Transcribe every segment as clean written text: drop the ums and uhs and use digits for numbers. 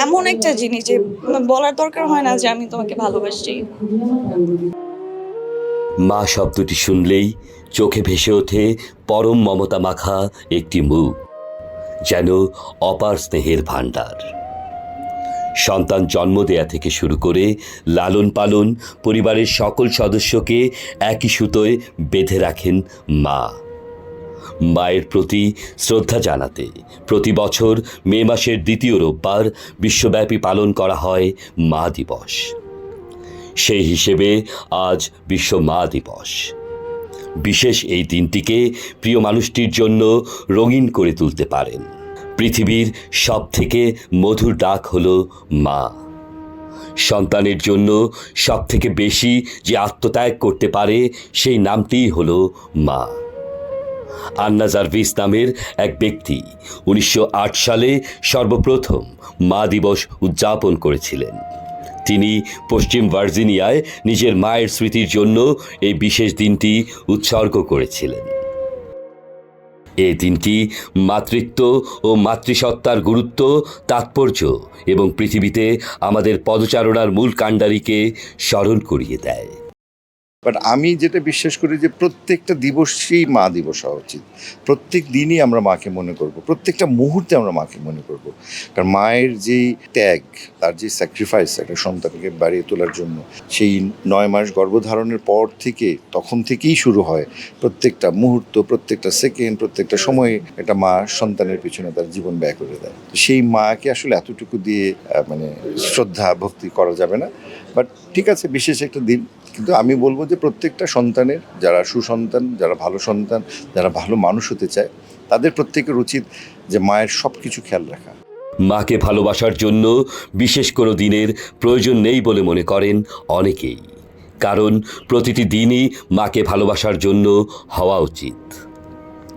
এমন একটা জিনিস যে বলার দরকার হয় না যে আমি তোমাকে ভালোবাসি। মা শব্দটি শুনলেই চোখে ভেসে ওঠে পরম মমতা মাখা একটি মুখ, যেন অপার স্নেহের ভাণ্ডার। সন্তান জন্ম দেয়া থেকে শুরু করে লালন পালন, পরিবারের সকল সদস্যকে একই সুতোয় বেঁধে রাখেন মা। মায়ের প্রতি শ্রদ্ধা জানাতে প্রতি বছর মে মাসের দ্বিতীয় রোববার বিশ্বব্যাপী পালন করা হয় মা দিবস। সেই হিসেবে আজ বিশ্ব মা দিবস। বিশেষ এই দিনটিকে প্রিয় মানুষটির জন্য রঙিন করে তুলতে পারেন। পৃথিবীর সব থেকে মধুর ডাক হলো মা। সন্তানের জন্য সব থেকে বেশি যে আত্মত্যাগ করতে পারে সেই নামটিই হলো মা। আন্না জার্ভিস নামের এক ব্যক্তি 1908 সালে সর্বপ্রথম মা দিবস উদযাপন করেছিলেন। তিনি পশ্চিম ভার্জিনিয়ায় নিজের মায়ের স্মৃতির জন্য এই বিশেষ দিনটি উৎসর্গ করেছিলেন। এই দিনটি মাতৃত্ব ও মাতৃসত্তার গুরুত্ব, তাৎপর্য এবং পৃথিবীতে আমাদের পদচারণার মূল কাণ্ডারীকে স্মরণ করিয়ে দেয়। বাট আমি যেটা বিশ্বাস করি যে প্রত্যেকটা দিবসই মা দিবস হওয়া উচিত। প্রত্যেক দিনই আমরা মাকে মনে করব, প্রত্যেকটা মুহূর্তে আমরা মাকে মনে করব। কারণ মায়ের যেই ত্যাগ, তার যে স্যাক্রিফাইস একটা সন্তানকে বাড়িয়ে তোলার জন্য, সেই 9 মাস গর্ভধারণের পর থেকে তখন থেকেই শুরু হয় প্রত্যেকটা মুহূর্ত, প্রত্যেকটা সেকেন্ড, প্রত্যেকটা সময়ে একটা মা সন্তানের পিছনে তার জীবন ব্যয় করে দেয়। তো সেই মাকে আসলে এতটুকু দিয়ে শ্রদ্ধা ভক্তি করা যাবে না। বাট ঠিক আছে, বিশেষ একটা দিন। কিন্তু আমি বলবো যে প্রত্যেকটা সন্তানের, যারা সুসন্তান, যারা ভালো সন্তান, যারা ভালো মানুষ হতে চায়, তাদের প্রত্যেকের উচিত যে মায়ের সব কিছু খেয়াল রাখা। মাকে ভালোবাসার জন্য বিশেষ কোনো দিনের প্রয়োজন নেই বলে মনে করেন অনেকেই। কারণ প্রতিটি দিনই মাকে ভালোবাসার জন্য হওয়া উচিত।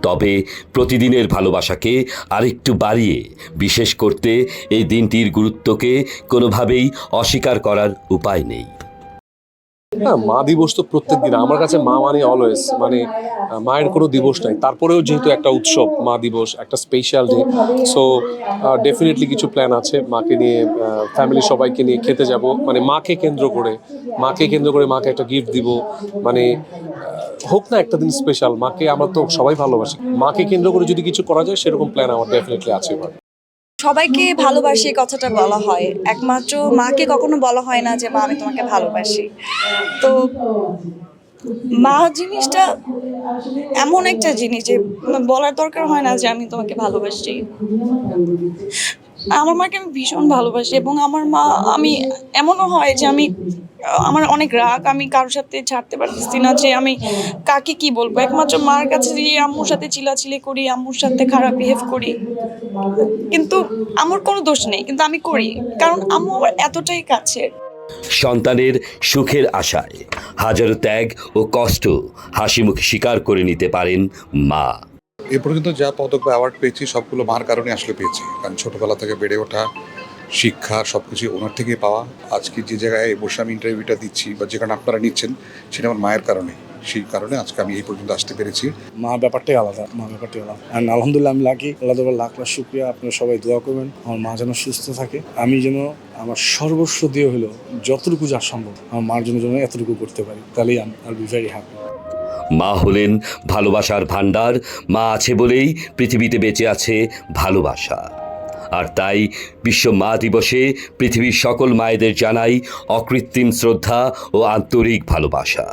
তবে প্রতিদিনের ভালোবাসাকে আরেকটু বাড়িয়ে বিশেষ করতে এই দিনটির গুরুত্বকে কোনোভাবেই অস্বীকার করার উপায় নেই। হ্যাঁ, মা দিবস তো প্রত্যেক দিন আমার কাছে মা মানে অলওয়েজ, মানে মায়ের কোনো দিবস নাই, তারপরেও যেহেতু একটা উৎসব, মা দিবস একটা স্পেশাল ডে, সো ডেফিনেটলি কিছু প্ল্যান আছে মাকে নিয়ে, ফ্যামিলি সবাইকে নিয়ে খেতে যাব, মানে মাকে কেন্দ্র করে মাকে একটা গিফট দিব, মানে হোক না একটা দিন স্পেশাল। মাকে আমরা তো সবাই ভালোবাসি, মাকে কেন্দ্র করে যদি কিছু করা যায় সেরকম প্ল্যান আমার ডেফিনেটলি আছে এবার। সবাইকে ভালোবাসি কথাটা বলা হয়, একমাত্র মাকে কখনো বলা হয় না যে মা আমি তোমাকে ভালোবাসি। তো মা জিনিসটা এমন একটা জিনিস যে বলার দরকার হয় না যে আমি তোমাকে ভালোবাসি। আমার মাকে আমি ভীষণ ভালোবাসি এবং আমার মা, আমি এমনও হয় যে আমার অনেক রাগ, আমি কারোর সাথে ছাড়তে পারতেছি না যে আমি কাকে কি বলবো। একমাত্র মার কাছে যে আম্মুর সাথে চিলাচিলি করি, আম্মুর সাথে খারাপ বিহেভ করি, কিন্তু আমার কোনো দোষ নেই, কিন্তু আমি করি কারণ আম্মু আমার এতটাই কাছের। সন্তানের সুখের আশায় হাজারো ত্যাগ ও কষ্ট হাসি মুখে স্বীকার করে নিতে পারেন মা। এ পর্যন্ত যা পদক বা অ্যাওয়ার্ড পেয়েছি সবগুলো মার কারণে আসলে পেয়েছি। কারণ ছোটোবেলা থেকে বেড়ে ওঠা, শিক্ষা সব কিছু ওনার থেকেই পাওয়া। আজকে যে জায়গায় বসে আমি ইন্টারভিউটা দিচ্ছি বা যেখানে আপনারা নিচ্ছেন, সেটা আমার মায়ের কারণে। সেই কারণে আজকে আমি এই পর্যন্ত আসতে পেরেছি। মা ব্যাপারটাই আলাদা, অ্যান্ড আলহামদুলিল্লাহ আমি লাকি, আল্লাহ লাখ লাখ শুক্রিয়া। আপনারা সবাই দোয়া করবেন আমার মা যেন সুস্থ থাকে, আমি যেন আমার সর্বস্ব দিয়ে হলেও যতটুকু যা সম্ভব আমার মার জন্য যেন এতটুকু করতে পারি, তাহলেই আই বি ভেরি হ্যাপি। মা হলেন ভালোবাসার ভাণ্ডার। মা আছে বলেই পৃথিবীতে বেঁচে আছে ভালোবাসা। আর তাই বিশ্ব মা দিবসে পৃথিবীর সকল মায়েদের জানাই অকৃত্রিম শ্রদ্ধা ও আন্তরিক ভালোবাসা।